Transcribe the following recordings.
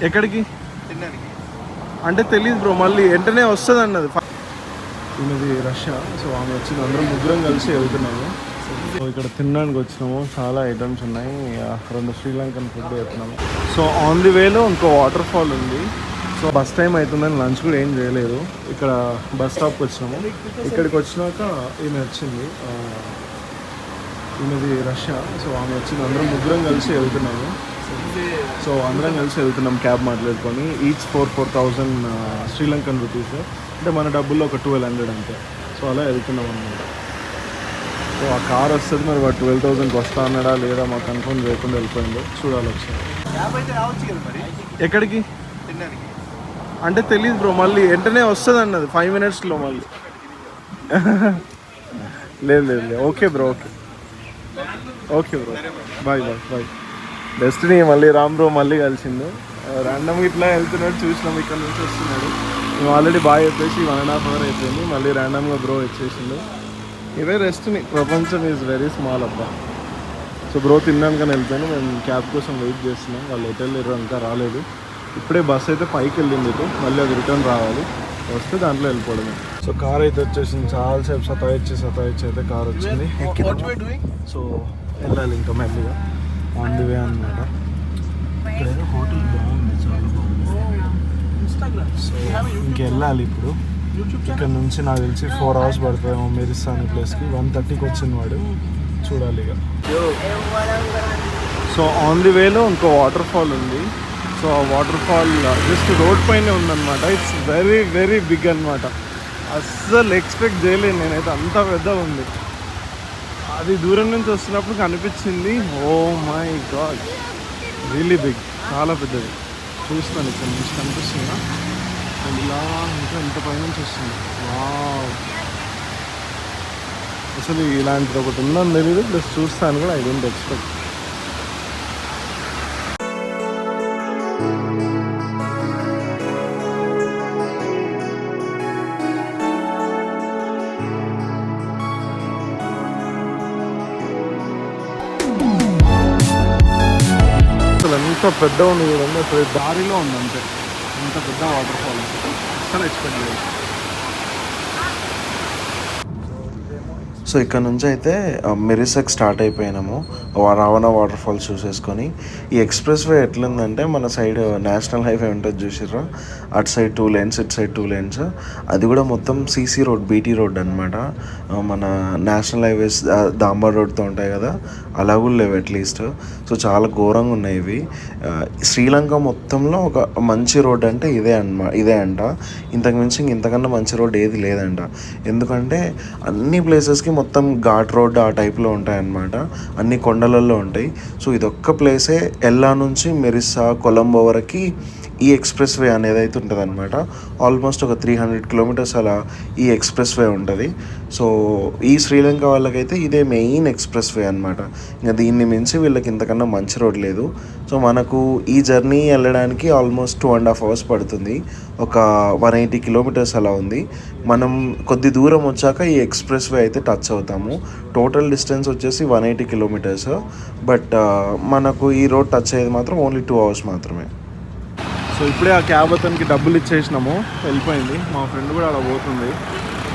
ఎక్కడికి అంటే తెలియదు బ్రో, మళ్ళీ వెంటనే వస్తుంది అన్నది. ఇది రష్యా. సో ఆమె వచ్చింది, అందరం ముగ్గురం కలిసి వెళ్తున్నాము. సో ఇక్కడ తినడానికి వచ్చినాము, చాలా ఐటమ్స్ ఉన్నాయి. 2 శ్రీలంకన్ ఫుడ్ వెళ్తున్నాము. సో ఆన్ ది వేలో ఇంకో వాటర్ ఫాల్ ఉంది. సో బస్ టైం అవుతుందని లంచ్ కూడా ఏం చేయలేదు. ఇక్కడ బస్ స్టాప్కి వచ్చినాము. ఇక్కడికి వచ్చినాక ఈమె వచ్చింది, ఈమెది రష్యా. సో ఆమె వచ్చింది, అందరం ముగ్గురం కలిసి వెళ్తున్నాము. సో అందరం కలిసి వెళ్తున్నాం క్యాబ్ మాట్లాడుకొని. ఈచ్ 4,000 శ్రీలంకన్ రూపీస్, అంటే మన డబ్బుల్లో ఒక 1,200 అంతే. సో అలా వెళ్తున్నాం అన్నమాట. సో ఆ కార్ వస్తుంది, మరి 12,000కి వస్తా అన్నాడా లేదా మాకు కన్ఫర్మ్ చేయకుండా వెళ్ళిపోయింది. చూడాలి ఒకసారి. ఎక్కడికి అంటే తెలియదు బ్రో, మళ్ళీ వెంటనే వస్తుంది అన్నది 5 minutesలో మళ్ళీ. లేదు. Okay bro, okay bro, bye. Destiny మళ్ళీ రామ్ బ్రో మళ్ళీ కలిసిండు. ర్యాండమ్గా ఇట్లా వెళ్తున్నాడు, చూసినాం ఇక్కడ నుంచి వస్తున్నాడు. మేము ఆల్రెడీ బాయ్ చెప్పేసి 1.5 hour అయిపోయింది. మళ్ళీ ర్యాండమ్గా బ్రో వచ్చేసిండు. ఇదే డెస్టినీ. ప్రపంచం ఈజ్ వెరీ స్మాల్ అబ్బా. సో బ్రో తినడానికని వెళ్ళిపోయాను. మేము క్యాబ్ కోసం వెయిట్ చేస్తున్నాం. వాళ్ళు ఎటు వెళ్ళారు ఇంకా రాలేదు. ఇప్పుడే బస్ అయితే పైకి వెళ్ళింది ఇటు, మళ్ళీ అది రిటర్న్ రావాలి. వస్తే దాంట్లో వెళ్ళిపోవడమే. సో కార్ అయితే వచ్చేసింది. చాలాసేపు సతాయిచ్చి అయితే కార్ వచ్చింది. సో వెళ్ళాలి ఇంకా మెల్లిగా ఆన్ ది వే అనమాట. ఇక్కడ హోటల్ బాగుంది, చాలా బాగుంది. సో ఇంకెళ్ళాలి ఇప్పుడు. ఇక్కడ నుంచి నాకు తెలిసి 4 hours పడుతుందేమో మెరిస్సా అనే ప్లేస్కి. 1:30కి వచ్చింది వాడు, చూడాలి ఇక. సో ఆన్ ది వేలో ఇంకో వాటర్ ఫాల్ ఉంది. సో ఆ వాటర్ ఫాల్ జస్ట్ రోడ్ పైనే ఉందన్నమాట. ఇట్స్ వెరీ వెరీ బిగ్ అనమాట. అస్సలు ఎక్స్పెక్ట్ చేయలేదు నేనైతే, అంత పెద్దగా ఉంది. అది దూరం నుంచి వస్తున్నప్పుడు కనిపించింది. Oh my god, really big, చాలా పెద్దది. చూస్తాను ఇక్కడ నుంచి కనిపిస్తుందా, ఇలా ఇంకా ఇంత పైనుంచి వస్తుంది. వావ్, అసలు ఇలాంటిది ఒకటి ఉందని తెలియదు. ప్లస్ చూస్తాను కూడా, ఐ డోంట్ ఎక్స్పెక్ట్. ఎంత పెద్ద ఉంది చూడండి, అసలు దారిలో ఉంది అంతే. ఇంత పెద్ద వాటర్ ఫాల్ అసలు ఎక్స్పెక్ట్ లేదు. సో ఇక్కడ నుంచి అయితే మెరిసెక్ స్టార్ట్ అయిపోయినాము. రావణ వాటర్ ఫాల్స్ చూసేసుకొని. ఈ ఎక్స్ప్రెస్ వే ఎట్లుందంటే, మన సైడ్ నేషనల్ హైవే ఉంటుంది చూసిర్రా, అటు సైడ్ 2 lanes, ఇటు సైడ్ 2 lanes. అది కూడా మొత్తం సీసీ రోడ్, బీటీ రోడ్ అనమాట. మన నేషనల్ హైవేస్ దాంబర్ రోడ్తో ఉంటాయి కదా, అలా కూడా లేవు అట్లీస్ట్. సో చాలా ఘోరంగా ఉన్నాయి ఇవి. శ్రీలంక మొత్తంలో ఒక మంచి రోడ్ అంటే ఇదే అంట. ఇంతకు మించి ఇంతకన్నా మంచి రోడ్ ఏది లేదంట. ఎందుకంటే అన్ని ప్లేసెస్కి మొత్తం ఘాట్ రోడ్ ఆ టైప్లో ఉంటాయన్నమాట. అన్ని కొండలలో ఉంటాయి. సో ఇదొక్క ప్లేసే ఎల్లా నుంచి మెరిస్సా, కొలంబో వరకు ఈ ఎక్స్ప్రెస్ వే అనేది అయితే ఉంటుంది అనమాట. ఆల్మోస్ట్ ఒక 300 kilometers అలా ఈ ఎక్స్ప్రెస్ వే ఉంటుంది. సో ఈ శ్రీలంక వాళ్ళకైతే ఇదే మెయిన్ ఎక్స్ప్రెస్ వే అనమాట. ఇంకా దీన్ని మించి వీళ్ళకి ఇంతకన్నా మంచి రోడ్ లేదు. సో మనకు ఈ జర్నీ వెళ్ళడానికి ఆల్మోస్ట్ 2.5 hours పడుతుంది. ఒక 180 kilometers అలా ఉంది. మనం కొద్ది దూరం వచ్చాక ఈ ఎక్స్ప్రెస్ వే అయితే టచ్ అవుతాము. టోటల్ డిస్టెన్స్ వచ్చేసి 180 kilometers. బట్ మనకు ఈ రోడ్ టచ్ అయ్యేది మాత్రం ఓన్లీ 2 hours మాత్రమే. సో ఇప్పుడే ఆ క్యాబ్ అతనికి డబ్బులు ఇచ్చేసినాము, వెళ్ళిపోయింది. మా ఫ్రెండ్ కూడా అలా పోతుంది,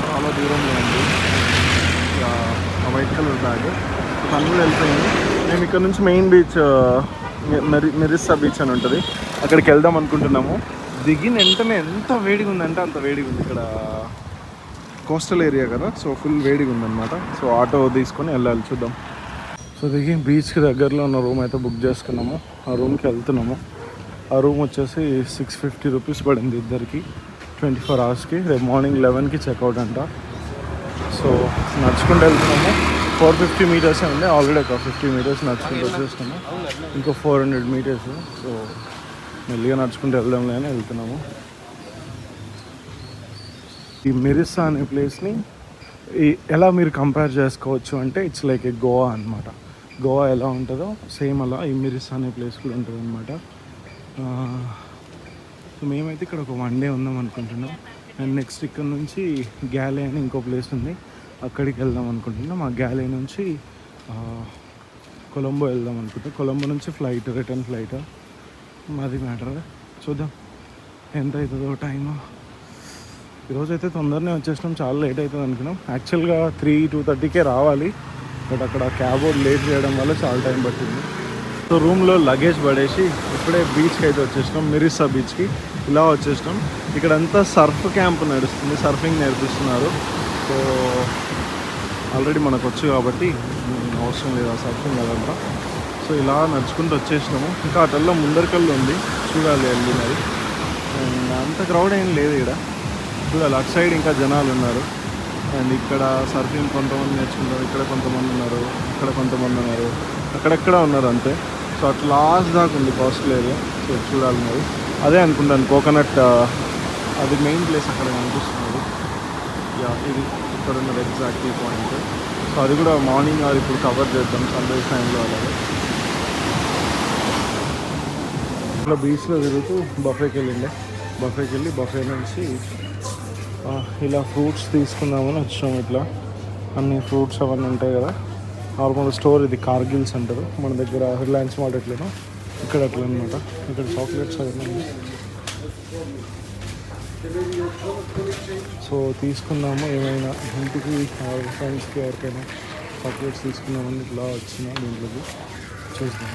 చాలా దూరంలో ఉంది. ఆ వైట్ కలర్ బ్యాగ్, తను కూడా వెళ్ళిపోయింది. మేము ఇక్కడ నుంచి మెయిన్ బీచ్ మెరిస్సా బీచ్ అని ఉంటుంది, అక్కడికి వెళ్దాం అనుకుంటున్నాము. దిగిన వెంటనే ఎంత వేడిగా ఉందంటే అంత వేడిగా ఉంది. ఇక్కడ కోస్టల్ ఏరియా కదా, సో ఫుల్ వేడిగా ఉందన్నమాట. సో ఆటో తీసుకొని వెళ్ళాలి, చూద్దాం. సో దిగి బీచ్కి దగ్గరలో ఉన్న రూమ్ అయితే బుక్ చేసుకున్నాము. ఆ రూమ్కి వెళ్తున్నాము. ఆ రూమ్ వచ్చేసి 650 rupees పడింది ఇద్దరికి, 24 hours. రేపు మార్నింగ్ 11కి చెక్అవుట్ అంట. సో నడుచుకుంటూ వెళ్తున్నాము. 450 meters ఉంది, ఆల్రెడీ ఒక 50 meters నడుచుకుంటూ వచ్చేస్తున్నాము. ఇంకో 400 meters. సో మెల్లిగా నడుచుకుంటూ వెళ్దాంలే అని వెళ్తున్నాము. ఈ మెరిస్సా అనే ప్లేస్ని ఎలా మీరు కంపేర్ చేసుకోవచ్చు అంటే, ఇట్స్ లైక్ ఏ గోవా అనమాట. గోవా ఎలా ఉంటుందో సేమ్ అలా ఈ మెరిస్సా అనే ప్లేస్ కూడా ఉంటుంది అనమాట. సో మేమైతే ఇక్కడ ఒక 1 day ఉందాం అనుకుంటున్నాం. అండ్ నెక్స్ట్ ఇక్కడ నుంచి గ్యాలే అని ఇంకో ప్లేస్ ఉంది, అక్కడికి వెళ్దాం అనుకుంటున్నాం. ఆ గ్యాలే నుంచి కొలంబో వెళ్దాం అనుకుంటున్నాం. కొలంబో నుంచి రిటర్న్ ఫ్లైట్. మాది మ్యాటర్. చూద్దాం ఎంత అవుతుందో టైం. ఈరోజైతే తొందరనే వచ్చేసినాం, చాలా లేట్ అవుతుంది అనుకున్నాం. యాక్చువల్గా 2:30కే రావాలి, బట్ అక్కడ క్యాబ్ లేట్ చేయడం వల్ల చాలా టైం పట్టింది. సో రూమ్లో లగేజ్ పడేసి ఇప్పుడే బీచ్కి అయితే వచ్చేసినాం, మిరిస్సా బీచ్కి ఇలా వచ్చేసినాం. ఇక్కడంతా సర్ఫ్ క్యాంప్ నడుస్తుంది, సర్ఫింగ్ నేర్పిస్తున్నారు. సో ఆల్రెడీ మనకు వచ్చు కాబట్టి అవసరం లేదు ఆ సర్ఫింగ్ అదంతా. సో ఇలా నడుచుకుంటూ వచ్చేసినాము. ఇంకా అటల్లో ముందరికల్లో ఉంది, చూడాలి వెళ్ళి మరి. అంత క్రౌడ్ ఏం లేదు ఇక్కడ, చూడాలి. అటు సైడ్ ఇంకా జనాలు ఉన్నారు. అండ్ ఇక్కడ సర్ఫింగ్ కొంతమంది నేర్చుకుంటారు, ఇక్కడ కొంతమంది ఉన్నారు, ఇక్కడ కొంతమంది ఉన్నారు, అక్కడెక్కడ ఉన్నారు అంతే. సో అట్లా లాస్ట్ దాకా ఉంది కాస్ట్లీ ఏరియా. సో చూడాలి మరి. అదే అనుకుంటాను కోకోనట్, అది మెయిన్ ప్లేస్ అక్కడ కనిపిస్తున్నది. యా ఇది ఇక్కడ ఉన్నది ఎగ్జాక్ట్ పాయింట్. సో అది కూడా మార్నింగ్ అది ఇప్పుడు కవర్ చేద్దాం సన్ రైజ్ టైంలో. అలాగే ఇట్లా బీచ్లో తిరుగుతూ బఫేకి వెళ్ళిండే, బఫేకి వెళ్ళి బఫే నుంచి ఇలా ఫ్రూట్స్ తీసుకుందామని వచ్చాము. ఇట్లా అన్ని ఫ్రూట్స్ అవన్నీ ఉంటాయి కదా, నార్మల్ స్టోర్ ఇది కార్గిల్స్ అంటారు మన దగ్గర, రిలయన్స్ మార్ట్ ఎట్లనో ఇక్కడ అట్లా అనమాట. ఇక్కడ చాక్లెట్స్ అవన్నీ. సో తీసుకుందాము ఏమైనా ఇంటికి ఫ్రెండ్స్కి ఎవరికైనా చాక్లెట్స్ తీసుకుందామని ఇట్లా వచ్చిన దీంట్లోకి చూద్దాం.